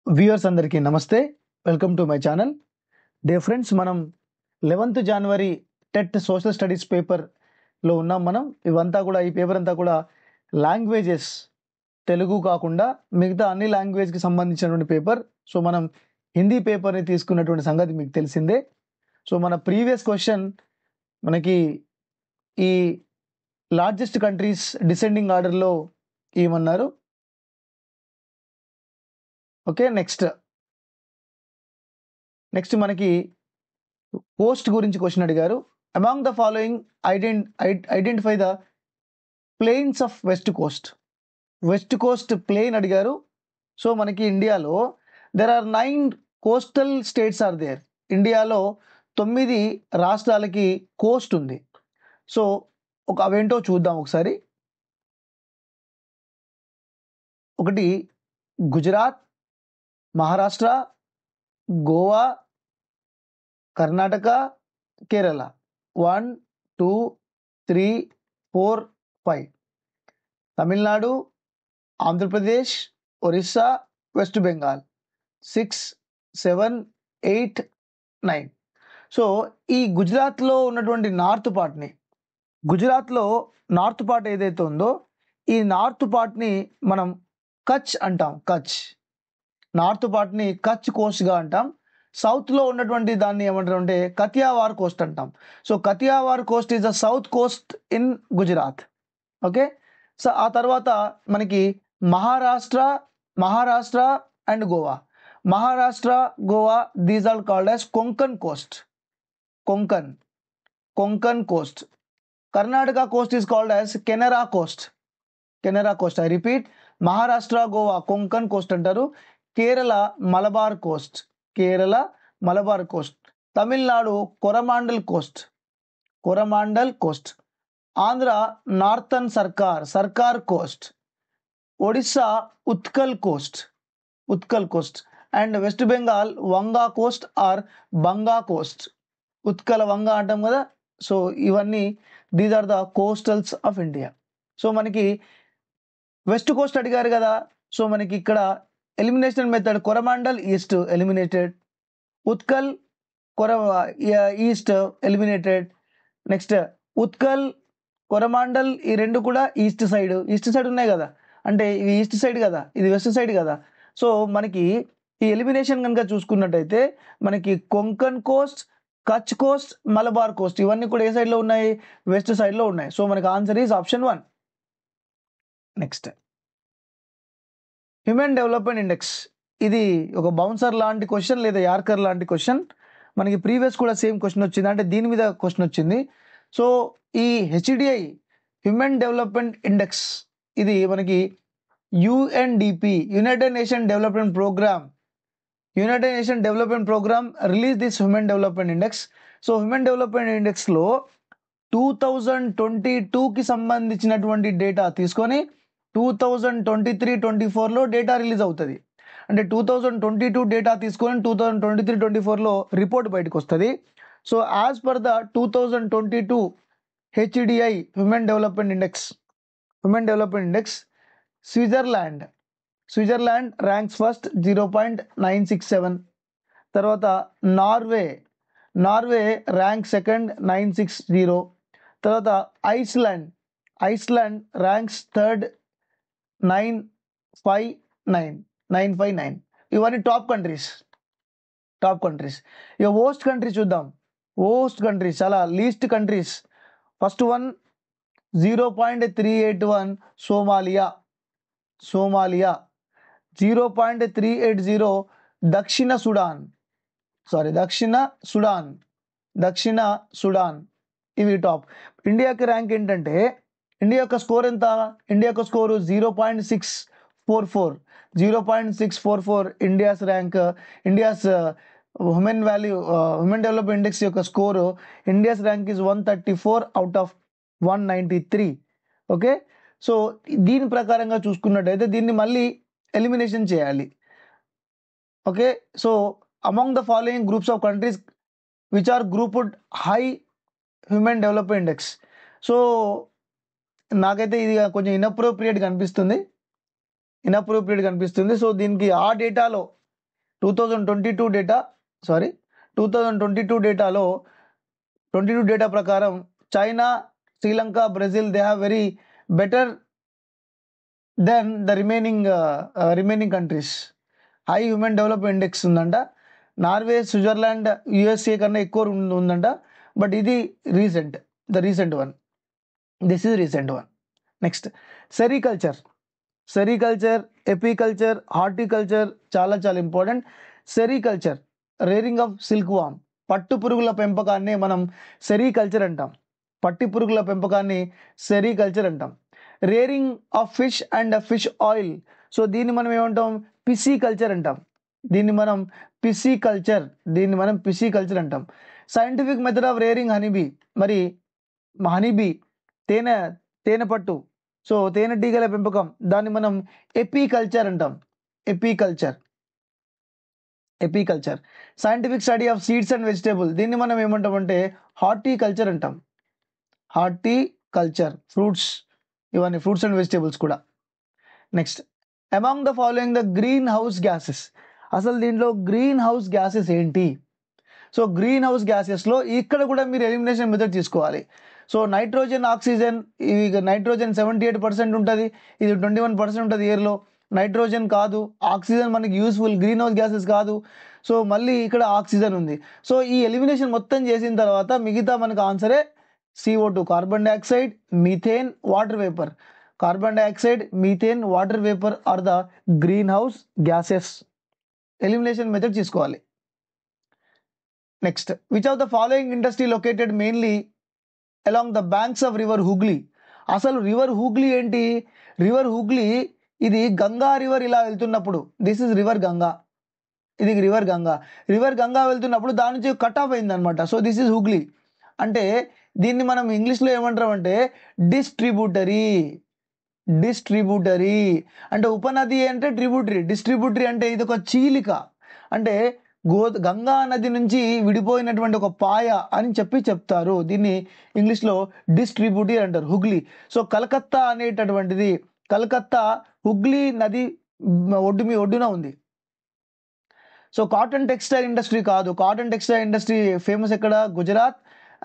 Viewers అందరికీ నమస్తే. Welcome to my channel. Dear friends, మనం 11th జనవరి టెట్ సోషల్ స్టడీస్ పేపర్లో ఉన్నాం. ఈ పేపర్ అంతా కూడా లాంగ్వేజెస్, తెలుగు కాకుండా మిగతా అన్ని లాంగ్వేజ్కి సంబంధించినటువంటి పేపర్. సో మనం హిందీ పేపర్ని తీసుకున్నటువంటి సంగతి మీకు తెలిసిందే. సో మన ప్రీవియస్ క్వశ్చన్ మనకి ఈ లార్జెస్ట్ కంట్రీస్ డిసెండింగ్ ఆర్డర్లో ఏమన్నారు. ఓకే, నెక్స్ట్ మనకి కోస్ట్ గురించి క్వశ్చన్ అడిగారు. Among the following identify the plains of west coast plain అడిగారు. సో మనకి ఇండియాలో there are 9 coastal states are there. ఇండియాలో 9 రాష్ట్రాలకి కోస్ట్ ఉంది. సో అవేంటో చూద్దాం ఒకసారి. ఒకటి గుజరాత్, మహారాష్ట్ర, గోవా, కర్ణాటక, కేరళ. 1, 2, 3, 4, 5. తమిళనాడు, ఆంధ్రప్రదేశ్, ఒరిస్సా, వెస్ట్ బెంగాల్. 6, 7, 8, 9. సో ఈ గుజరాత్లో ఉన్నటువంటి గుజరాత్లో నార్త్ పార్ట్ ఏదైతే ఉందో, ఈ నార్త్ పార్ట్ని మనం కచ్ అంటాం. నార్త్ పార్ట్ని కచ్ కోస్ట్గా అంటాం. సౌత్లో ఉన్నటువంటి దాన్ని ఏమంటారు అంటే కతియావార్ కోస్ట్ అంటాం. So Kathiawar coast is the south coast in Gujarat. Okay, so ఆ తర్వాత మనకి Maharashtra and Goa. Goa, these are called as Konkan coast. Karnataka coast is called as Kanara coast. I repeat, Maharashtra, Goa Konkan coast అంటారు. Kerala Malabar coast. Tamil Nadu Coromandel coast. Andhra northern Circar coast. Odisha Utkal coast. And west Bengal Vanga coast or Banga coast. Utkala Vanga అంటాం కదా. So ఇవన్నీ these are the coastals of India. So మనకి west coast అడిగారు కదా. So మనకి ఇక్కడ elimination method, Coromandel east eliminated, Utkal east eliminated. Next Utkal, Coromandel ఈ రెండు కూడా ఈస్ట్ సైడ్ ఉన్నాయి కదా. అంటే ఇవి ఈస్ట్ సైడ్ కదా, ఇది వెస్ట్ సైడ్ కదా. సో మనకి ఈ ఎలిమినేషన్ కనుక చూసుకున్నట్టయితే మనకి Konkan Coast, Kutch Coast, Malabar Coast ఇవన్నీ కూడా ఏ సైడ్లో ఉన్నాయి? వెస్ట్ సైడ్లో ఉన్నాయి. సో మనకి answer is option 1. Next human development index. ఇది ఒక బౌన్సర్ లాంటి క్వశ్చన్ లేదా యార్కర్ లాంటి క్వశ్చన్. మనకి ప్రీవియస్ కూడా సేమ్ క్వశ్చన్ వచ్చింది, అంటే దీని మీద క్వశ్చన్ వచ్చింది. సో ఈ HDI హ్యూమన్ డెవలప్మెంట్ ఇండెక్స్ ఇది మనకి UNDP united nation development programme release this human development index. So human development ఇండెక్స్లో 2022కి సంబంధించినటువంటి డేటా తీసుకొని 2023-24లో డేటా రిలీజ్ అవుతుంది. అంటే 2022 డేటా తీసుకొని 2023-24లో రిపోర్ట్ బయటకు వస్తుంది. So as per the 2022 HDI human development index Switzerland ranks first 0.967. తర్వాత నార్వే ర్యాంక్ సెకండ్ 960. తర్వాత ఐస్లాండ్ ర్యాంక్స్ థర్డ్ 959. ఇవన్నీ టాప్ కంట్రీస్. ఇక వోస్ట్ కంట్రీస్ చూద్దాం. చాలా least countries. First one 0.381 Somalia. 0.380 దక్షిణ సుడాన్. ఇవి టాప్. ఇండియాకి ర్యాంక్ ఏంటంటే, ఇండియా యొక్క స్కోర్ ఎంత? ఇండియా యొక్క score 0.644. India's rank, India's human development index యొక్క score, India's rank is 134 out of 193. Okay, so దీని ప్రకారంగా చూసుకున్నట్టయితే దీన్ని మళ్ళీ ఎలిమినేషన్ చేయాలి. Okay, so among the following groups of countries which are grouped high human development index. So నాకైతే ఇది కొంచెం ఇన్అప్రోప్రియేట్ కనిపిస్తుంది. సో దీనికి ఆ డేటాలో 2022 డేటా 2022 డేటాలో 22 డేటా ప్రకారం China, Sri Lanka, Brazil they have very better than the remaining countries. High human development index ఉందంట. నార్వే, స్విట్జర్లాండ్, యుఎస్ఏ కన్నా ఎక్కువ ఉందంట. బట్ ఇది recent one. This is recent one. Next sericulture, apiculture, horticulture చాలా చాలా important. Sericulture, rearing of silk worm, పట్టు పురుగుల పెంపకాన్ని మనం సెరికల్చర్ అంటాం. Rearing of fish and fish oil, so దీన్ని మనం ఏమంటాం? పిసికల్చర్ అంటాం. Scientific method of rearing honeybee, మరి హనీబీ తేనె పట్టు, సో తేనెటీగల పెంపకం, దాన్ని మనం ఎపికల్చర్ అంటాం. Apiculture. Scientific study of seeds and vegetable, దీన్ని మనం ఏమంటాం అంటే హార్టికల్చర్ అంటాం. ఫ్రూట్స్, ఇవన్నీ ఫ్రూట్స్ అండ్ వెజిటేబుల్స్ కూడా. Next, among the following the green house gases, అసలు దీంట్లో గ్రీన్ హౌస్ గ్యాసెస్ ఏంటి? సో గ్రీన్ హౌస్ గ్యాసెస్లో ఇక్కడ కూడా మీరు ఎలిమినేషన్ మెథడ్ తీసుకోవాలి. సో నైట్రోజన్, ఆక్సిజన్, ఇవి నైట్రోజన్ 78% ఉంటుంది, ఇది 21% ఉంటుంది ఎయిర్లో. నైట్రోజన్ కాదు, ఆక్సిజన్ మనకి యూస్ఫుల్, గ్రీన్ హౌస్ గ్యాసెస్ కాదు. సో మళ్ళీ ఇక్కడ ఆక్సిజన్ ఉంది. సో ఈ ఎలిమినేషన్ మొత్తం చేసిన తర్వాత మిగతా మనకు ఆన్సరే CO2, carbon dioxide, methane, water vapour. Carbon dioxide, methane, water vapour are the green house gases. Elimination method తీసుకోవాలి. Next, which of the following industry located mainly along the banks of river Hooghly? అసలు river Hooghly ఏంటి? River Hooghly ఇది Ganga river ఇలా వెళ్తున్నప్పుడు, this is river Ganga, ఇది river Ganga వెళ్తున్నప్పుడు దాని నుంచి కట్ ఆఫ్ అయింది అనమాట. So this is Hooghly. అంటే దీన్ని మనం ఇంగ్లీష్లో ఏమంటామంటే డిస్ట్రిబ్యూటరీ. అంటే ఉపనది అంటే ట్రిబ్యూటరీ, డిస్ట్రిబ్యూటరీ అంటే ఇది ఒక చీలిక, అంటే గంగా నది నుంచి విడిపోయినటువంటి ఒక పాయ అని చెప్తారు. దీన్ని ఇంగ్లీష్లో డిస్ట్రిబ్యూటరీ అంటారు, హుగ్లీ. సో కలకత్తా అనేటటువంటిది, కలకత్తా హుగ్లీ నది ఒడ్డున ఉంది. సో కాటన్ టెక్స్టైల్ ఇండస్ట్రీ కాదు, కాటన్ టెక్స్టైల్ ఇండస్ట్రీ ఫేమస్ ఎక్కడ? Gujarat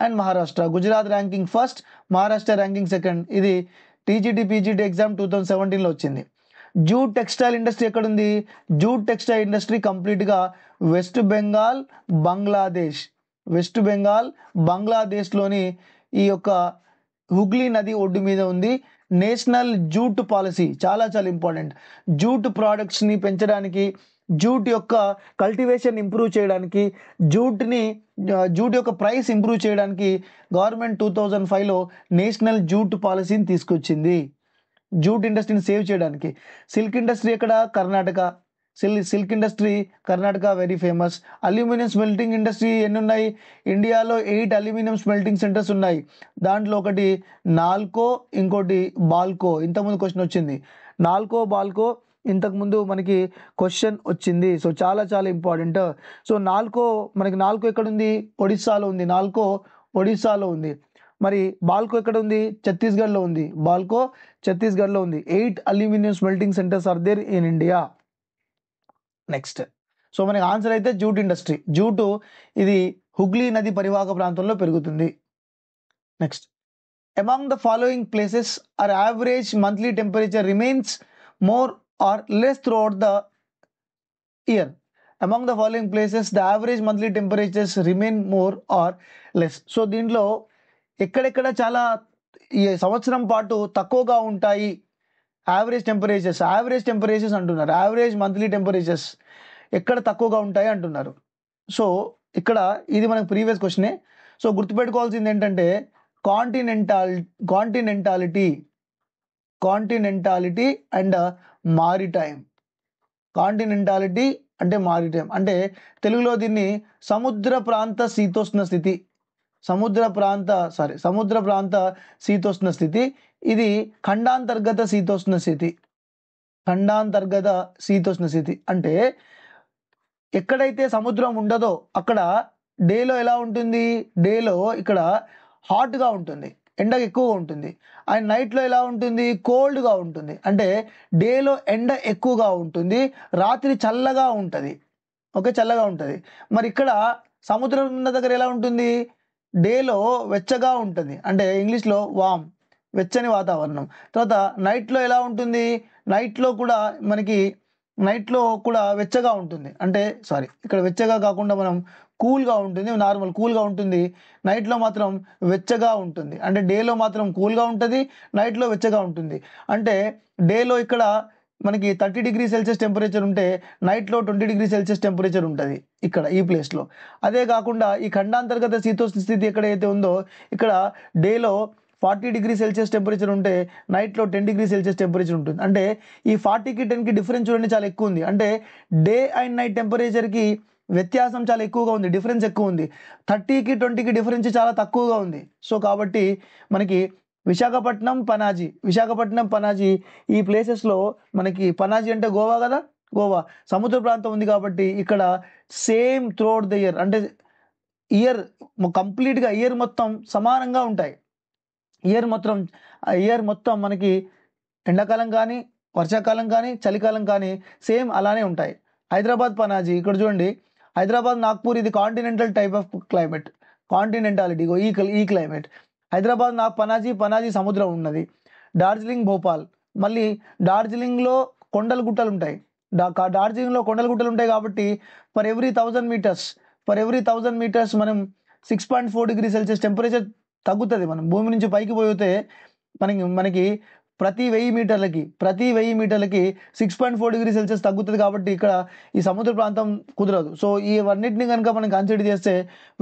and Maharashtra. Gujarat ranking first, Maharashtra ranking second. ఇది టీజీటీ పీజీటీ ఎగ్జామ్ 2017లో వచ్చింది. జూట్ టెక్స్టైల్ ఇండస్ట్రీ ఎక్కడుంది? జూట్ టెక్స్టైల్ ఇండస్ట్రీ కంప్లీట్గా వెస్ట్ బెంగాల్, బంగ్లాదేశ్లోని ఈ యొక్క హుగ్లీ నది ఒడ్డు మీద ఉంది. నేషనల్ జూట్ పాలసీ చాలా చాలా ఇంపార్టెంట్. జూట్ ప్రోడక్ట్స్ని పెంచడానికి, జూట్ యొక్క కల్టివేషన్ ఇంప్రూవ్ చేయడానికి, జూట్ యొక్క ప్రైస్ ఇంప్రూవ్ చేయడానికి గవర్నమెంట్ 2005లో నేషనల్ జూట్ పాలసీని తీసుకొచ్చింది, జూట్ ఇండస్ట్రీని సేవ్ చేయడానికి. సిల్క్ ఇండస్ట్రీ ఎక్కడ? Karnataka. Silk industry Karnataka very famous. Aluminium smelting industry ఎన్ని ఉన్నాయి? ఇండియాలో 8 అల్యూమినియం స్మెల్టింగ్ సెంటర్స్ ఉన్నాయి. దాంట్లో ఒకటి నాల్కో, ఇంకోటి బాల్కో. ఇంతకుముందు క్వశ్చన్ వచ్చింది, బాల్కో ఇంతకుముందు మనకి క్వశ్చన్ వచ్చింది. సో చాలా చాలా ఇంపార్టెంట్. సో నాల్కో ఎక్కడ ఉంది? ఒడిస్సాలో ఉంది. మరి బాల్కో ఎక్కడ ఉంది? ఛత్తీస్గఢ్లో ఉంది. 8 aluminium smelting centres are there in India. Next, so మనకి ఆన్సర్ అయితే జూట్ ఇండస్ట్రీ. జూటు ఇది హుగ్లీ నది పరివాహక ప్రాంతంలో పెరుగుతుంది. Next, among the following places are average monthly temperature remains more or less throughout the year. Among the following places the average monthly temperatures remain more or less. So దీంట్లో ఎక్కడెక్కడ చాలా ఈ సంవత్సరం పాటు తక్కువగా ఉంటాయి యావరేజ్ టెంపరేచర్స్ అంటున్నారు. యావరేజ్ మంత్లీ టెంపరేచర్స్ ఎక్కడ తక్కువగా ఉంటాయి అంటున్నారు. సో ఇక్కడ ఇది మనకు ప్రీవియస్ క్వశ్చనే. సో గుర్తుపెట్టుకోవాల్సింది ఏంటంటే కాంటినెంటాలిటీ అండ్ మారిటైమ్. కాంటినెంటాలిటీ అంటే మారిటైమ్ అంటే తెలుగులో దీన్ని సముద్ర ప్రాంత శీతోష్ణ స్థితి. ఇది ఖండాంతర్గత శీతోష్ణ స్థితి. అంటే ఎక్కడైతే సముద్రం ఉండదో అక్కడ డేలో ఎలా ఉంటుంది? డేలో ఇక్కడ హాట్గా ఉంటుంది, ఎండ ఎక్కువగా ఉంటుంది. అండ్ నైట్లో ఎలా ఉంటుంది? కోల్డ్గా ఉంటుంది. అంటే డేలో ఎండ ఎక్కువగా ఉంటుంది, రాత్రి చల్లగా ఉంటుంది. ఓకే, చల్లగా ఉంటుంది. మరి ఇక్కడ సముద్రం ఉన్న దగ్గర ఎలా ఉంటుంది? డేలో వెచ్చగా ఉంటుంది, అంటే ఇంగ్లీష్లో వామ్, వెచ్చని వాతావరణం. తర్వాత నైట్లో ఎలా ఉంటుంది? నైట్లో కూడా మనకి నైట్లో కూడా వెచ్చగా ఉంటుంది, అంటే సారీ ఇక్కడ వెచ్చగా కాకుండా మనం కూల్గా ఉంటుంది, నార్మల్ కూల్గా ఉంటుంది. నైట్లో మాత్రం వెచ్చగా ఉంటుంది, అంటే డేలో మాత్రం కూల్గా ఉంటుంది, నైట్లో వెచ్చగా ఉంటుంది. అంటే డేలో ఇక్కడ మనకి 30 డిగ్రీ సెల్సియస్ టెంపరేచర్ ఉంటే నైట్లో 20 డిగ్రీ సెల్సియస్ టెంపరేచర్ ఉంటుంది ఇక్కడ ఈ ప్లేస్లో. అదే కాకుండా ఈ ఖండాంతర్గత శీతోష్ణ స్థితి ఎక్కడైతే ఉందో ఇక్కడ డేలో 40 డిగ్రీ సెల్సియస్ టెంపరేచర్ ఉంటే నైట్లో 10 డిగ్రీ సెల్సియస్ టెంపరేచర్ ఉంటుంది. అంటే ఈ 40కి 10కి డిఫరెన్స్ చూడండి చాలా ఎక్కువ ఉంది. అంటే డే అండ్ నైట్ టెంపరేచర్కి వ్యత్యాసం చాలా ఎక్కువగా ఉంది, డిఫరెన్స్ ఎక్కువ ఉంది. 30కి 20కి డిఫరెన్స్ చాలా తక్కువగా ఉంది. సో కాబట్టి మనకి విశాఖపట్నం, పనాజీ ఈ ప్లేసెస్లో మనకి పనాజీ అంటే గోవా కదా, గోవా సముద్ర ప్రాంతం ఉంది కాబట్టి ఇక్కడ సేమ్ త్రూఅవుట్ ద ఇయర్, అంటే ఇయర్ కంప్లీట్గా ఇయర్ మొత్తం సమానంగా ఉంటాయి. ఇయర్ మొత్తం మనకి ఎండాకాలం కానీ, వర్షాకాలం కానీ, చలికాలం కానీ సేమ్ అలానే ఉంటాయి. హైదరాబాద్ పనాజీ ఇక్కడ చూడండి, హైదరాబాద్ నాగ్పూర్ ఇది కాంటినెంటల్ టైప్ ఆఫ్ క్లైమేట్, కాంటినెంటాలిటీ ఈ క్లైమేట్. హైదరాబాద్ పనాజీ సముద్రం ఉన్నది. డార్జిలింగ్, భోపాల్, మళ్ళీ డార్జిలింగ్లో కొండలు గుట్టలు ఉంటాయి. డార్జిలింగ్లో కొండలు గుట్టలు ఉంటాయి కాబట్టి ఫర్ ఎవ్రీ 1000 మీటర్స్ మనం 6.4 డిగ్రీ సెల్సియస్ టెంపరేచర్ తగ్గుతుంది. మనం భూమి నుంచి పైకి పోతే మనకి ప్రతి 1000 మీటర్లకి 6.4 డిగ్రీ సెల్సియస్ తగ్గుతుంది. కాబట్టి ఇక్కడ ఈ సముద్ర ప్రాంతం కుదరదు. సో ఈ అన్నిటిని కనుక మనం కన్సిడర్ చేస్తే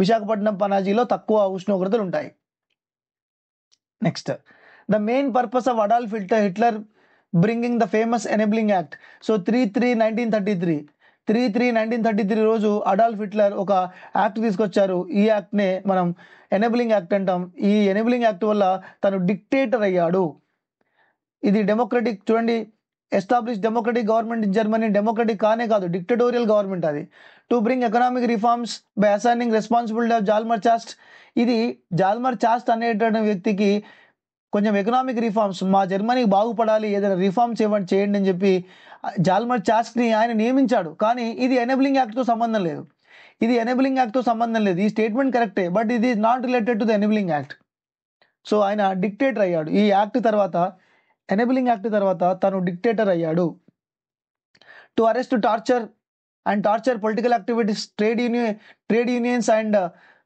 విశాఖపట్నం, పనాజీలో తక్కువ ఉష్ణోగ్రతలు ఉంటాయి. Next, the main purpose of Adolf Hitler bringing the famous enabling act. So 3/3/1933 రోజు అడాల్ఫ్ హిట్లర్ ఒక యాక్ట్ తీసుకొచ్చారు. ఈ యాక్ట్నే మనం ఎనేబ్లింగ్ యాక్ట్ అంటాం. ఈ ఎనేబ్లింగ్ యాక్ట్ వల్ల తను డిక్టేటర్ అయ్యాడు. ఇది డెమోక్రటిక్, చూడండి, establish democratic government in Germany. Democratic కానే కాదు, డిక్టటోరియల్ గవర్నమెంట్ అది. To bring economic reforms by assigning responsibility of Hjalmar Schacht. ఇది జాల్మర్ చాస్ట్ అనేటువంటి వ్యక్తికి కొంచెం ఎకనామిక్ రిఫార్మ్స్, మా జర్మనీకి బాగుపడాలి, ఏదైనా రిఫార్మ్స్ చేయండి అని చెప్పి జాల్మర్ చాస్ట్ని ఆయన నియమించాడు. కానీ ఇది ఎనేబ్లింగ్ యాక్ట్తో సంబంధం లేదు. ఈ స్టేట్మెంట్ కరెక్టే, బట్ ఇది not related to the enabling act. So ఆయన డిక్టేటర్ అయ్యాడు. ఈ యాక్ట్ తర్వాత, ఎనేబ్లింగ్ యాక్ట్ తర్వాత తను డిక్టేటర్ అయ్యాడు. To arrest, torture political activities, trade unions and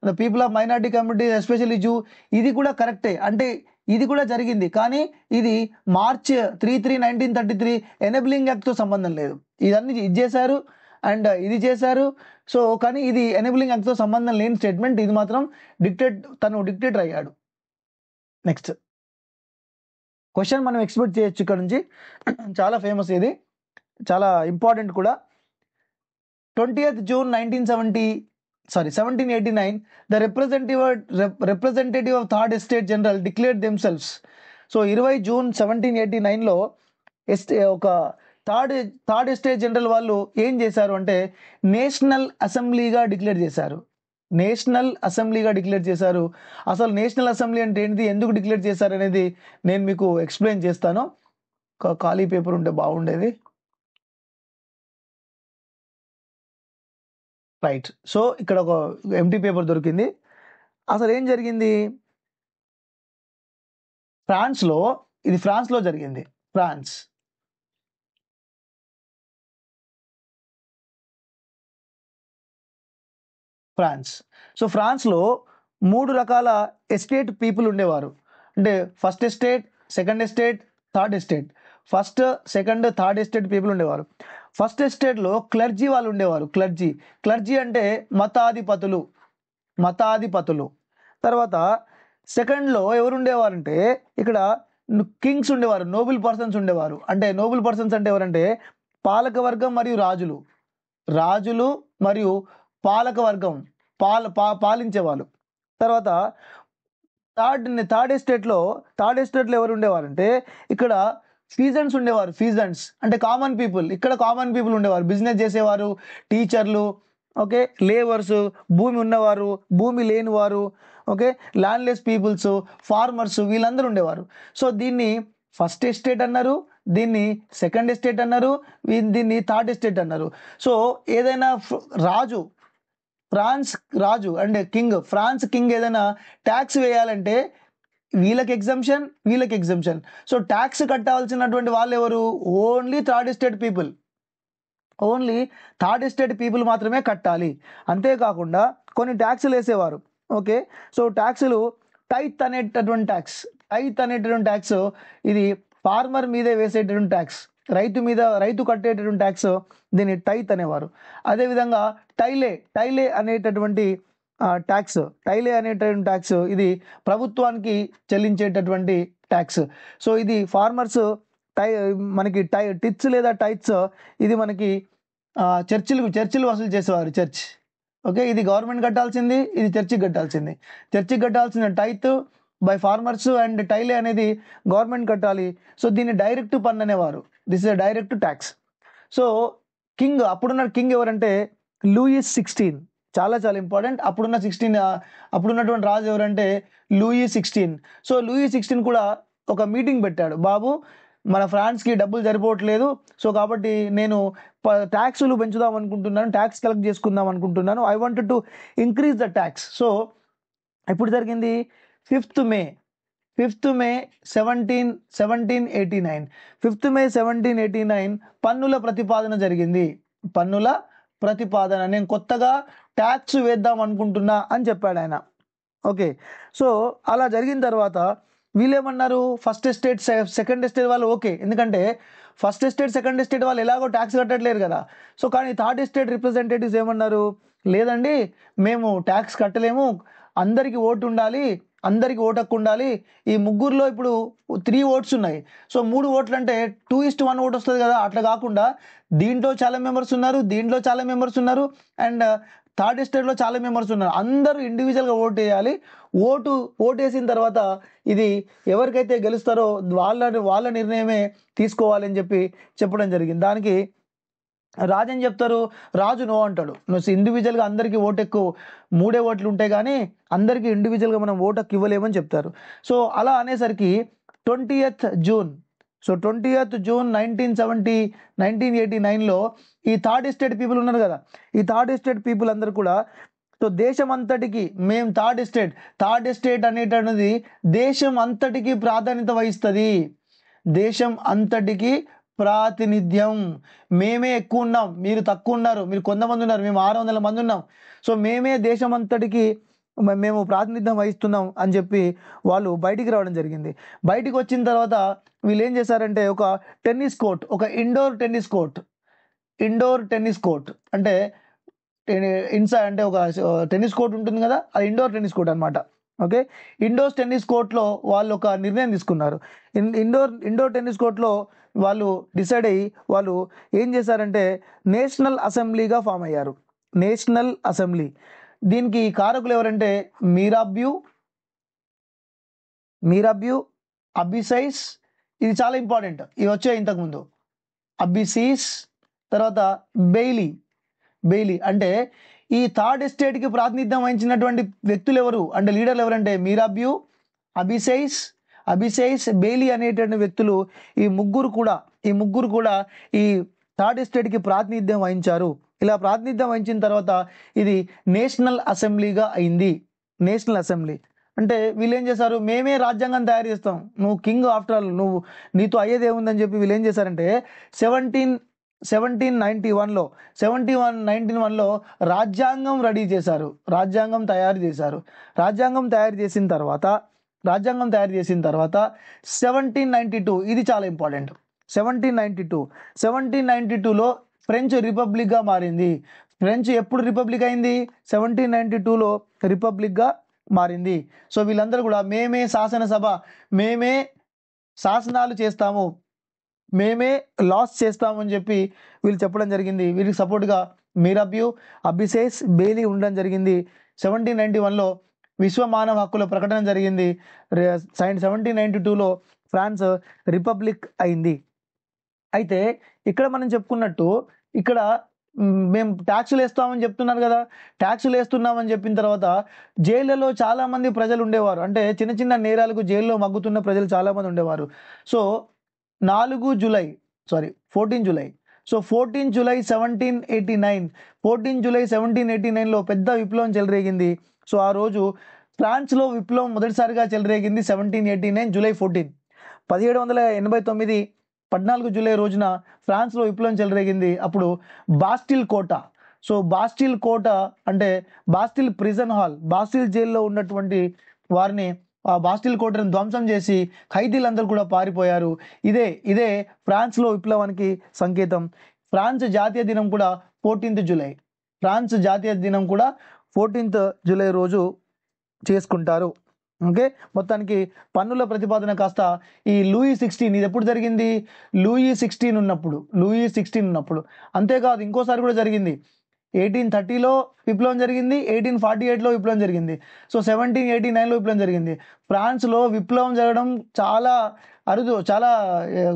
the people of minority communities especially zoo. ఇది కూడా కరెక్టే, అంటే ఇది కూడా జరిగింది. కానీ ఇది మార్చ్ 3/3/1933 ఎనేబ్లింగ్ యాక్ట్తో సంబంధం లేదు. ఇదన్నీ ఇది చేశారు అండ్ ఇది చేశారు. సో కానీ ఇది ఎనేబ్లింగ్ యాక్ట్తో సంబంధం లేని స్టేట్మెంట్. ఇది మాత్రం తను డిక్టేటర్ అయ్యాడు. నెక్స్ట్ క్వశ్చన్ మనం ఎక్స్పెక్ట్ చేయొచ్చు ఇక్కడ నుంచి, చాలా ఫేమస్, ఇది చాలా ఇంపార్టెంట్ కూడా. 20th June 1789 the representative of Third Estate General declared themselves. So 20 June 1789లో ఒక థర్డ్ ఎస్టేట్ జనరల్ వాళ్ళు ఏం చేశారు అంటే నేషనల్ అసెంబ్లీగా డిక్లేర్ చేశారు. అసలు నేషనల్ అసెంబ్లీ అంటే ఏంటిది, ఎందుకు డిక్లేర్ చేశారు అనేది నేను మీకు ఎక్స్ప్లెయిన్ చేస్తాను. ఖాళీ పేపర్ ఉంటే బాగుండేది. రైట్, సో ఇక్కడ ఒక ఎంటీ పేపర్ దొరికింది. అసలు ఏం జరిగింది ఫ్రాన్స్లో, ఇది ఫ్రాన్స్లో జరిగింది. ఫ్రాన్స్ సో ఫ్రాన్స్లో 3 రకాల ఎస్టేట్ పీపుల్ ఉండేవారు. అంటే first estate, second estate, third estate. First, second, third estate people ఉండేవారు. ఫస్ట్ ఎస్టేట్లో క్లర్జీ వాళ్ళు ఉండేవారు. క్లర్జీ అంటే మతాధిపతులు. తర్వాత సెకండ్లో ఎవరు ఉండేవారంటే ఇక్కడ కింగ్స్ ఉండేవారు, నోబుల్ పర్సన్స్ ఉండేవారు. అంటే నోబుల్ పర్సన్స్ అంటే ఎవరంటే పాలకవర్గం మరియు రాజులు మరియు పాలకవర్గం, పాలించేవాళ్ళు. తర్వాత థర్డ్ ఎస్టేట్లో ఎవరు ఉండేవారంటే ఇక్కడ ఫీజెంట్స్ ఉండేవారు. ఫీజెంట్స్ అంటే కామన్ పీపుల్. ఇక్కడ కామన్ పీపుల్ ఉండేవారు, బిజినెస్ చేసేవారు, టీచర్లు, ఓకే, లేబర్స్, భూమి ఉన్నవారు, భూమి లేనివారు, ఓకే, ల్యాండ్లెస్ పీపుల్స్, ఫార్మర్స్, వీళ్ళందరూ ఉండేవారు. సో దీన్ని ఫస్ట్ ఎస్టేట్ అన్నారు, దీన్ని సెకండ్ ఎస్టేట్ అన్నారు, దీన్ని థర్డ్ ఎస్టేట్ అన్నారు. సో ఏదైనా రాజు, ఫ్రాన్స్ రాజు అంటే ఫ్రాన్స్ కింగ్ ఏదైనా ట్యాక్స్ వేయాలంటే వీళ్ళకి ఎగ్జంప్షన్, వీళ్ళకి ఎగ్జంప్షన్. సో ట్యాక్స్ కట్టాల్సినటువంటి వాళ్ళు ఎవరు? Only third estate people, only third estate people మాత్రమే కట్టాలి. అంతేకాకుండా కొన్ని ట్యాక్సులు వేసేవారు. ఓకే, సో ట్యాక్సులు టైత్ అనేటటువంటి ట్యాక్స్ ఇది ఫార్మర్ మీదే వేసేటటువంటి ట్యాక్స్, రైతు కట్టేటటువంటి ట్యాక్స్, దీన్ని టైత్ అనేవారు. అదేవిధంగా టైలే అనేటటువంటి ట్యాక్స్ ఇది ప్రభుత్వానికి చెల్లించేటటువంటి ట్యాక్స్. సో ఇది ఫార్మర్స్ మనకి టిట్స్ లేదా టైట్స్ ఇది మనకి చర్చిలు వసూలు చేసేవారు, చర్చ్. ఓకే, ఇది గవర్నమెంట్ కట్టాల్సింది, ఇది చర్చికి కట్టాల్సిన టైత్ బై ఫార్మర్స్ అండ్ టైలే అనేది గవర్నమెంట్ కట్టాలి. సో దీన్ని డైరెక్ట్ పన్ను అనేవారు. This is direct tax. So అప్పుడున్న కింగ్ ఎవరంటే లూయిస్ 16, చాలా చాలా ఇంపార్టెంట్. అప్పుడున్నటువంటి రాజు ఎవరంటే లూయిస్ 16. సో లూయిస్ 16 కూడా ఒక మీటింగ్ పెట్టాడు. బాబు, మన ఫ్రాన్స్కి డబ్బులు సరిపోవట్లేదు, సో కాబట్టి నేను ట్యాక్సులు పెంచుదాం అనుకుంటున్నాను, ట్యాక్స్ కలెక్ట్ చేసుకుందాం అనుకుంటున్నాను, I wanted to increase the tax. So ఎప్పుడు జరిగింది? 5th మే 1789. 5th మే 1789 పన్నుల ప్రతిపాదన జరిగింది. నేను కొత్తగా ట్యాక్స్ వేద్దాం అనుకుంటున్నా అని చెప్పాడు ఆయన. ఓకే, సో అలా జరిగిన తర్వాత వీళ్ళేమన్నారు? ఫస్ట్ ఎస్టేట్, సెకండ్ ఎస్టేట్ వాళ్ళు ఓకే, ఎందుకంటే ఫస్ట్ ఎస్టేట్, సెకండ్ ఎస్టేట్ వాళ్ళు ఎలాగో ట్యాక్స్ కట్టట్లేరు కదా. సో కానీ థర్డ్ ఎస్టేట్ రిప్రజెంటేటివ్స్ ఏమన్నారు? లేదండి, మేము ట్యాక్స్ కట్టలేము, అందరికీ ఓటు ఉండాలి, అందరికీ ఓటు హక్కు ఉండాలి. ఈ ముగ్గురులో ఇప్పుడు 3 ఓట్స్ ఉన్నాయి. సో 3 ఓట్లు అంటే 2:1 ఓటు వస్తుంది కదా. అట్లా కాకుండా దీంట్లో చాలా మెంబర్స్ ఉన్నారు, దీంట్లో చాలా మెంబర్స్ ఉన్నారు, అండ్ థర్డ్ ఎస్టేట్లో చాలా మెంబర్స్ ఉన్నారు. అందరూ ఇండివిజువల్గా ఓటు వేయాలి. ఓటు వేసిన తర్వాత ఇది ఎవరికైతే గెలుస్తారో వాళ్ళ నిర్ణయమే తీసుకోవాలని చెప్పడం జరిగింది. దానికి రాజు ఏం చెప్తారు? రాజు నో అంటాడు. నువ్వు ఇండివిజువల్గా అందరికీ ఓటు ఎక్కువ 3 ఓట్లు ఉంటాయి కానీ అందరికీ ఇండివిజువల్గా మనం ఓటు హక్కు ఇవ్వలేమని చెప్తారు. సో అలా అనేసరికి 20th జూన్ 1989లో ఈ థర్డ్ ఎస్టేట్ పీపుల్ ఉన్నారు కదా, ఈ థర్డ్ ఎస్టేట్ పీపుల్ అందరు కూడా సో దేశం అంతటికి మేము థర్డ్ ఎస్టేట్ అనేటది దేశం అంతటికి ప్రాధాన్యత వహిస్తుంది. దేశం అంతటికి ప్రాతినిధ్యం, మేమే ఎక్కువ ఉన్నాం, మీరు తక్కువ ఉన్నారు, మీరు కొంతమంది ఉన్నారు, మేము 600 మంది ఉన్నాం, సో మేమే దేశం అంతటికి మేము ప్రాతినిధ్యం వహిస్తున్నాం అని చెప్పి వాళ్ళు బయటికి రావడం జరిగింది. బయటికి వచ్చిన తర్వాత వీళ్ళు ఏం చేశారంటే ఒక టెన్నిస్ కోర్ట్, ఒక ఇండోర్ టెన్నిస్ కోర్ట్ అంటే అంటే ఒక టెన్నిస్ కోర్ట్ ఉంటుంది కదా, అది ఇండోర్ టెన్నిస్ కోర్ట్ అనమాట. ఓకే, ఇండోర్ టెన్నిస్ కోర్ట్లో వాళ్ళు ఒక నిర్ణయం తీసుకున్నారు. ఇండోర్ టెన్నిస్ కోర్ట్లో వాళ్ళు డిసైడ్ అయ్యి వాళ్ళు ఏం చేశారంటే నేషనల్ అసెంబ్లీగా ఫామ్ అయ్యారు. National assembly. దీనికి కారకులు ఎవరంటే మీరాబ్యూ, అబిసైస్, ఇది చాలా ఇంపార్టెంట్, ఇవి వచ్చాయి ఇంతకుముందు. అబిసిస్, తర్వాత బెయిలీ. అంటే ఈ థర్డ్ ఎస్టేట్కి ప్రాతినిధ్యం వహించినటువంటి వ్యక్తులు ఎవరు అంటే లీడర్లు ఎవరంటే మీరాబ్యూ, అబిసైస్, బెయిలీ అనేటువంటి వ్యక్తులు. ఈ ముగ్గురు కూడా ఈ థర్డ్ ఎస్టేట్కి ప్రాతినిధ్యం వహించారు. ఇలా ప్రాతినిధ్యం వహించిన తర్వాత ఇది నేషనల్ అసెంబ్లీగా అయింది. నేషనల్ అసెంబ్లీ అంటే వీళ్ళు ఏం చేశారు? మేమే రాజ్యాంగం తయారు చేస్తాం, నువ్వు కింగ్ ఆఫ్టర్ ఆల్, నీతో అయ్యేది ఏముందని చెప్పి వీళ్ళు ఏం చేశారంటే 1791లో రాజ్యాంగం రెడీ చేశారు, రాజ్యాంగం తయారు చేశారు. రాజ్యాంగం తయారు చేసిన తర్వాత 1792, ఇది చాలా ఇంపార్టెంట్. 1792లో ఫ్రెంచ్ రిపబ్లిక్గా మారింది. ఫ్రెంచ్ ఎప్పుడు రిపబ్లిక్ అయింది? 1792లో రిపబ్లిక్గా మారింది. సో వీళ్ళందరూ కూడా మేమే శాసనసభ, మేమే శాసనాలు చేస్తాము, మేమే లాస్ చేస్తామని చెప్పి వీళ్ళు చెప్పడం జరిగింది. వీళ్ళకి సపోర్ట్గా మీరాబ్యూ, అబిసైస్, బెయిలీ ఉండడం జరిగింది. 1791లో విశ్వ మానవ హక్కుల ప్రకటన జరిగింది. 1792లో ఫ్రాన్స్ రిపబ్లిక్ అయింది. అయితే ఇక్కడ మనం చెప్పుకున్నట్టు ఇక్కడ మేము ట్యాక్సులు వేస్తామని చెప్తున్నారు కదా, ట్యాక్సులు వేస్తున్నామని చెప్పిన తర్వాత జైళ్ళలో చాలా మంది ప్రజలు ఉండేవారు. అంటే చిన్న చిన్న నేరాలకు జైల్లో మగ్గుతున్న ప్రజలు చాలా మంది ఉండేవారు. So July 14 July. So 14 July 1789, 14 July 1789లో పెద్ద విప్లవం చెలరేగింది. సో ఆ రోజు ఫ్రాన్స్లో విప్లవం మొదటిసారిగా చెలరేగింది 1789 జూలై 14. 1789 14 జూలై రోజున ఫ్రాన్స్లో విప్లవం చెలరేగింది. అప్పుడు బాస్టిల్ కోట, సో బాస్టిల్ కోట అంటే బాస్టిల్ ప్రిజన్ హాల్, బాస్టిల్ జైల్లో ఉన్నటువంటి వారిని ఆ బాస్టిల్ కోటను ధ్వంసం చేసి ఖైదీలందరూ కూడా పారిపోయారు. ఇదే ఫ్రాన్స్లో విప్లవానికి సంకేతం. ఫ్రాన్స్ జాతీయ దినం కూడా 14th జూలై. ఫ్రాన్స్ జాతీయ దినం కూడా 14th జూలై రోజు చేసుకుంటారు. ఓకే, మొత్తానికి పన్నుల ప్రతిపాదన కాస్త ఈ లూయి 16, ఇది ఎప్పుడు జరిగింది? లూయి 16 ఉన్నప్పుడు. అంతేకాదు ఇంకోసారి కూడా జరిగింది. 1830లో విప్లవం జరిగింది, 1848లో విప్లవం జరిగింది. సో 1789లో విప్లవం జరిగింది. ఫ్రాన్స్లో విప్లవం జరగడం చాలా అరుదు, చాలా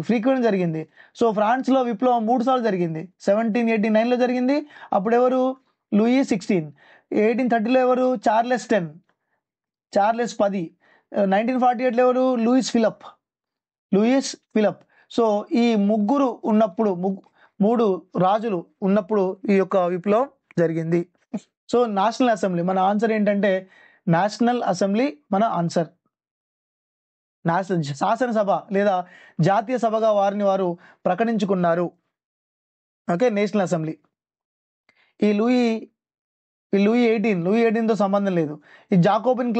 ఫ్రీక్వెంట్ జరిగింది. సో ఫ్రాన్స్లో విప్లవం 3 సార్లు జరిగింది. 1789లో జరిగింది, అప్పుడు ఎవరు? లూయి 16. 1830లో ఎవరు? చార్లెస్ 10. 1948లో ఎవరు? Louis Philip. సో ఈ ముగ్గురు ఉన్నప్పుడు, 3 రాజులు ఉన్నప్పుడు ఈ యొక్క విప్లవం జరిగింది. సో నేషనల్ అసెంబ్లీ, మన ఆన్సర్ ఏంటంటే నేషనల్ అసెంబ్లీ మన ఆన్సర్. శాసనసభ లేదా జాతీయ సభగా వారు ప్రకటించుకున్నారు. Okay, national assembly. ఈ లూయి 18తో సంబంధం లేదు. ఈ జాకోబిన్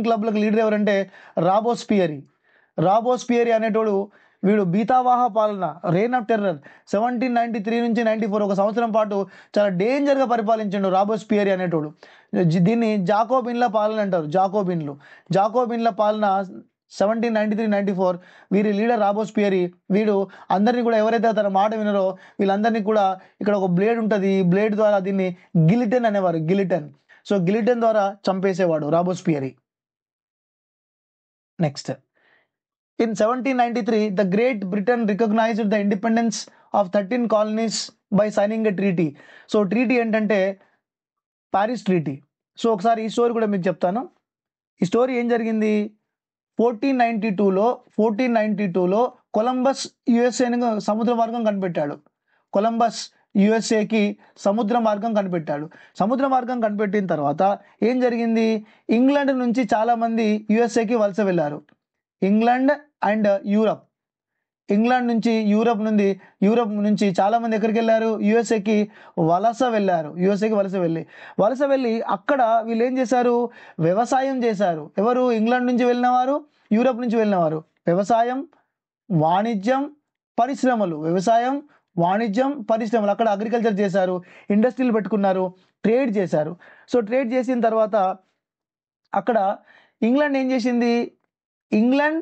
క్లబ్లకు లీడర్ ఎవరంటే రాబోస్పియరీ అనేటోడు. వీడు బీతావాహ పాలన, రెయిన్ ఆఫ్ టెర్రర్ 1793 నుంచి 94 ఒక సంవత్సరం పాటు చాలా డేంజర్గా పరిపాలించాడు రాబోస్పియరీ అనేటోడు. దీన్ని జాకోబిన్ల పాలన అంటారు. జాకోబిన్ల పాలన 1793-94. వీరి లీడర్ రాబోస్పియరీ. వీడు అందరినీ కూడా, ఎవరైతే తన మాట వినరో వీళ్ళందరినీ కూడా, ఇక్కడ ఒక బ్లేడ్ ఉంటుంది, ఈ బ్లేడ్ ద్వారా దీన్ని గిలిటన్ అనేవారు. సో గిలిటన్ ద్వారా చంపేసేవాడు Robespierre. Next, in 1793 the Great Britain recognized the independence of 13 colonies by signing a treaty. So treaty ఏంటంటే ప్యారిస్ ట్రీటీ. సో ఒకసారి ఈ స్టోరీ కూడా మీకు చెప్తాను. ఈ స్టోరీ ఏం జరిగింది? 1492లో కొలంబస్ యుఎస్ఏని సముద్ర మార్గం కనిపెట్టాడు. యుఎస్ఏకి సముద్ర మార్గం కనిపెట్టిన తర్వాత ఏం జరిగింది? ఇంగ్లాండ్ నుంచి చాలా మంది యుఎస్ఏకి వలస వెళ్ళారు. ఇంగ్లాండ్ అండ్ యూరప్ నుంచి చాలా మంది ఎక్కడికి వెళ్ళారు? యుఎస్ఏకి వలస వెళ్ళి అక్కడ వీళ్ళు ఏం చేశారు? వ్యవసాయం చేశారు. ఎవరు? ఇంగ్లాండ్ నుంచి వెళ్ళిన వారు, యూరప్ నుంచి వెళ్ళిన వారు. వ్యవసాయం, వాణిజ్యం, పరిశ్రమలు అక్కడ అగ్రికల్చర్ చేశారు, ఇండస్ట్రీలు పెట్టుకున్నారు, ట్రేడ్ చేశారు. సో ట్రేడ్ చేసిన తర్వాత అక్కడ ఇంగ్లాండ్ ఏం చేసింది? ఇంగ్లాండ్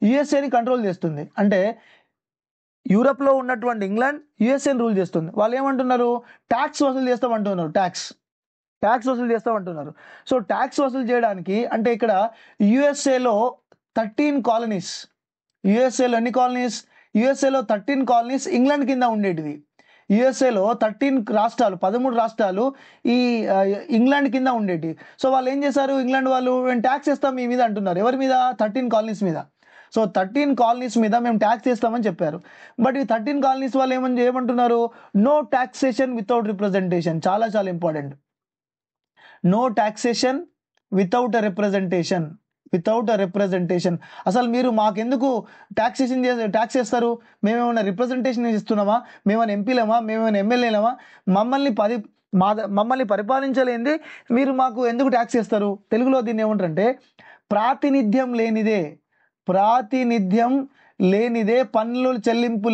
యుఎస్ఏని కంట్రోల్ చేస్తుంది. అంటే యూరప్లో ఉన్నటువంటి ఇంగ్లాండ్ యుఎస్ఏని రూల్ చేస్తుంది. వాళ్ళు ఏమంటున్నారు? ట్యాక్స్ వసూలు చేస్తామంటున్నారు. సో ట్యాక్స్ వసూలు చేయడానికి అంటే ఇక్కడ యుఎస్ఏలో 13 కాలనీస్, యుఎస్ఏలో ఎన్ని కాలనీస్? యుఎస్ఏలో 13 కాలనీస్ ఇంగ్లాండ్ కింద ఉండేటివి. యుఎస్ఏలో 13 రాష్ట్రాలు ఈ ఇంగ్లాండ్ కింద ఉండేటివి. సో వాళ్ళు ఏం చేశారు? ఇంగ్లాండ్ వాళ్ళు ట్యాక్స్ వేస్తాం మీ మీద అంటున్నారు. ఎవరి మీద? 13 కాలనీస్ మీద. సో 13 కాలనీస్ మీద మేము ట్యాక్స్ వేస్తామని చెప్పారు. బట్ ఈ 13 కాలనీస్ వాళ్ళు ఏమంటున్నారు? No taxation without representation. చాలా important. No taxation without representation. అసలు మీరు మాకెందుకు ట్యాక్స్ చేస్తారు? మేమేమైనా రిప్రజెంటేషన్ ఇస్తున్నామా? మేమైనా ఎంపీలమా? మేమైనా ఎమ్మెల్యేలమా? మమ్మల్ని పరిపాలించలేంది మీరు మాకు ఎందుకు ట్యాక్స్ చేస్తారు? తెలుగులో దీన్ని ఏమంటారంటే ప్రాతినిధ్యం లేనిదే పన్నుల చెల్లింపు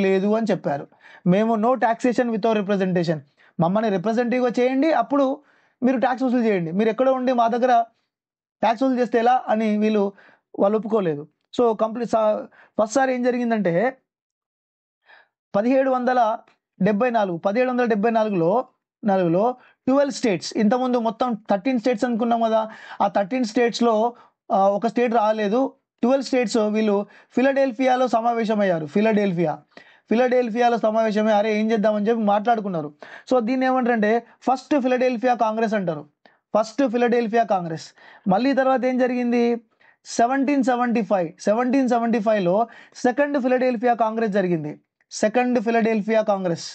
లేదు అని చెప్పారు. మేము నో టాక్సేషన్ వితౌట్ రిప్రజెంటేషన్. మమ్మల్ని రిప్రజెంటేటివ్గా చేయండి, అప్పుడు మీరు ట్యాక్స్ వసూలు చేయండి. మీరు ఎక్కడో ఉండి మా దగ్గర ట్యాక్స్ వసూలు చేస్తే ఎలా అని వాళ్ళు ఒప్పుకోలేదు. సో ఫస్ట్ సారి ఏం జరిగిందంటే 1774లో 12 స్టేట్స్, ఇంతకుముందు మొత్తం 13 స్టేట్స్ అనుకున్నాం కదా. ఆ 13 స్టేట్స్లో ఒక స్టేట్ రాలేదు. 12 స్టేట్స్ వీళ్ళు ఫిలడెల్ఫియాలో సమావేశమయ్యారు. ఫిలడెల్ఫియాలో సమావేశమే, అరే ఏం చేద్దామని చెప్పి మాట్లాడుకున్నారు. సో దీన్ని ఏమంటారంటే ఫస్ట్ ఫిలడెల్ఫియా కాంగ్రెస్ అంటారు, ఫస్ట్ ఫిలడెల్ఫియా కాంగ్రెస్. మళ్ళీ తర్వాత ఏం జరిగింది, 1775లో సెకండ్ ఫిలడెల్ఫియా కాంగ్రెస్ జరిగింది, second Philadelphia Congress,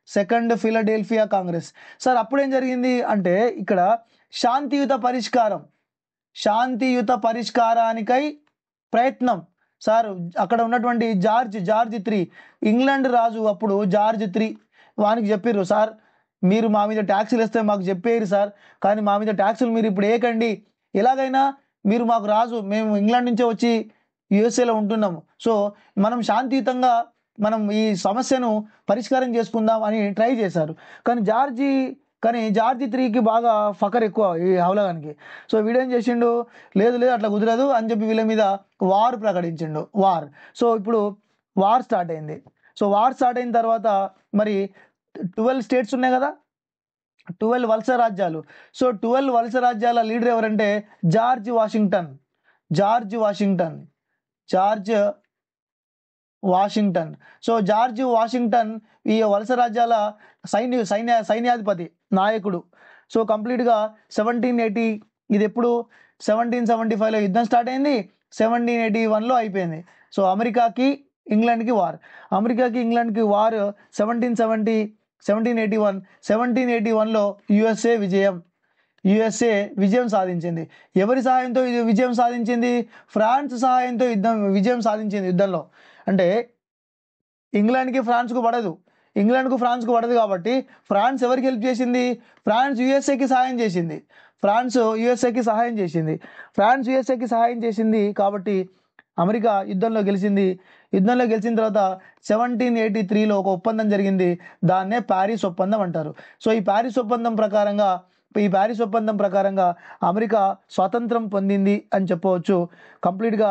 second Philadelphia Congress. Sir అప్పుడు ఏం జరిగింది అంటే ఇక్కడ శాంతియుత పరిష్కారం, శాంతియుత పరిష్కారానికై ప్రయత్నం. సార్ అక్కడ ఉన్నటువంటి జార్జ్ III ఇంగ్లాండ్ రాజు, అప్పుడు జార్జ్ III వానికి చెప్పిర్రు, సార్ మీరు మా మీద ట్యాక్సులు వేస్తే మాకు చెప్పేరు సార్, కానీ మా మీద ట్యాక్సులు మీరు ఇప్పుడు వేయకండి, ఎలాగైనా మీరు మాకు రాజు, మేము ఇంగ్లాండ్ నుంచే వచ్చి యుఎస్ఏలో ఉంటున్నాము, సో మనం శాంతియుతంగా మనం ఈ సమస్యను పరిష్కారం చేసుకుందాం అని ట్రై చేశారు. కానీ జార్జ్ IIIకి బాగా ఫకర్ ఎక్కువ ఈ హౌలగానికి. సో వీడేం చేసిండు, లేదు లేదు అట్లా కుదరదు అని చెప్పి వీళ్ళ మీద వార్ ప్రకటించిండు, వార్. సో ఇప్పుడు వార్ స్టార్ట్ అయింది. సో వార్ స్టార్ట్ అయిన తర్వాత మరి 12 స్టేట్స్ ఉన్నాయి కదా, 12 వలస రాజ్యాలు. సో 12 వలస రాజ్యాల లీడర్ ఎవరంటే George Washington, George Washington, George Washington. So George Washington ఈ వలస రాజ్యాల సైన్యాధిపతి, నాయకుడు. సో కంప్లీట్గా 1780, ఇది ఎప్పుడు 1775లో యుద్ధం స్టార్ట్ అయింది, 1781లో అయిపోయింది. సో అమెరికాకి ఇంగ్లాండ్కి వార్, అమెరికాకి ఇంగ్లాండ్కి వార్ 1781లో యుఎస్ఏ విజయం సాధించింది. ఎవరి సహాయంతో ఇది విజయం సాధించింది, ఫ్రాన్స్ సహాయంతో విజయం సాధించింది యుద్ధంలో. అంటే ఇంగ్లాండ్కి ఫ్రాన్స్కు పడదు, ఇంగ్లాండ్కు ఫ్రాన్స్కు పడదు కాబట్టి ఫ్రాన్స్ ఎవరికి హెల్ప్ చేసింది, ఫ్రాన్స్ యుఎస్ఏకి సహాయం చేసింది, ఫ్రాన్స్ యుఎస్ఏకి సహాయం చేసింది కాబట్టి అమెరికా యుద్ధంలో గెలిచింది. యుద్ధంలో గెలిచిన తర్వాత 1783లో ఒక ఒప్పందం జరిగింది, దాన్నే ప్యారిస్ ఒప్పందం అంటారు. సో ఈ ప్యారిస్ ఒప్పందం ప్రకారంగా అమెరికా స్వాతంత్రం పొందింది అని చెప్పవచ్చు. కంప్లీట్గా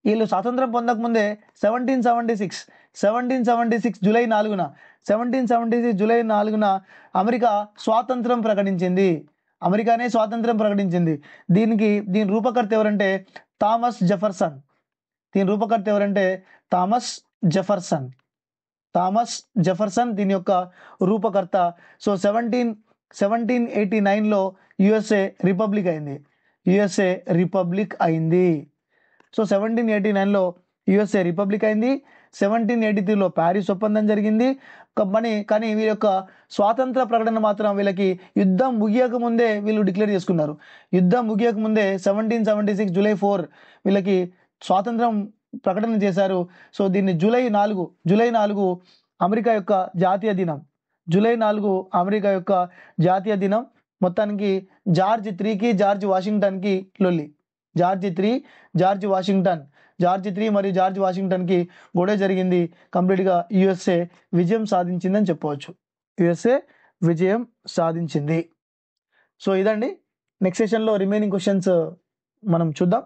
వీళ్ళు స్వాతంత్రం పొందకముందే 1776 జూలై 4న అమెరికా స్వాతంత్రం ప్రకటించింది, అమెరికానే స్వాతంత్రం ప్రకటించింది. దీని రూపకర్త ఎవరంటే థామస్ జెఫర్సన్, థామస్ జెఫర్సన్ దీని యొక్క రూపకర్త. సో 1789లో యుఎస్ఏ రిపబ్లిక్ అయింది. సో 1789లో యుఎస్ఏ రిపబ్లిక్ అయింది, 1783లో ప్యారిస్ ఒప్పందం జరిగింది. కానీ వీళ్ళ యొక్క స్వాతంత్ర ప్రకటన మాత్రం వీళ్ళకి యుద్ధం ముగియక ముందే వీళ్ళు డిక్లేర్ చేసుకున్నారు. యుద్ధం ముగియక ముందే 1776 జూలై 4 వీళ్ళకి స్వాతంత్రం ప్రకటన చేశారు. సో దీన్ని జూలై 4 అమెరికా యొక్క జాతీయ దినం, జూలై 4 అమెరికా యొక్క జాతీయ దినం. మొత్తానికి జార్జ్ IIIకి జార్జ్ వాషింగ్టన్కి లొల్లి, జార్జ్ III మరియు జార్జ్ వాషింగ్టన్కి గొడవ జరిగింది. కంప్లీట్గా యుఎస్ఏ విజయం సాధించిందని చెప్పవచ్చు, యుఎస్ఏ విజయం సాధించింది. సో ఇదండి, నెక్స్ట్ సెషన్లో రిమైనింగ్ క్వశ్చన్స్ మనం చూద్దాం.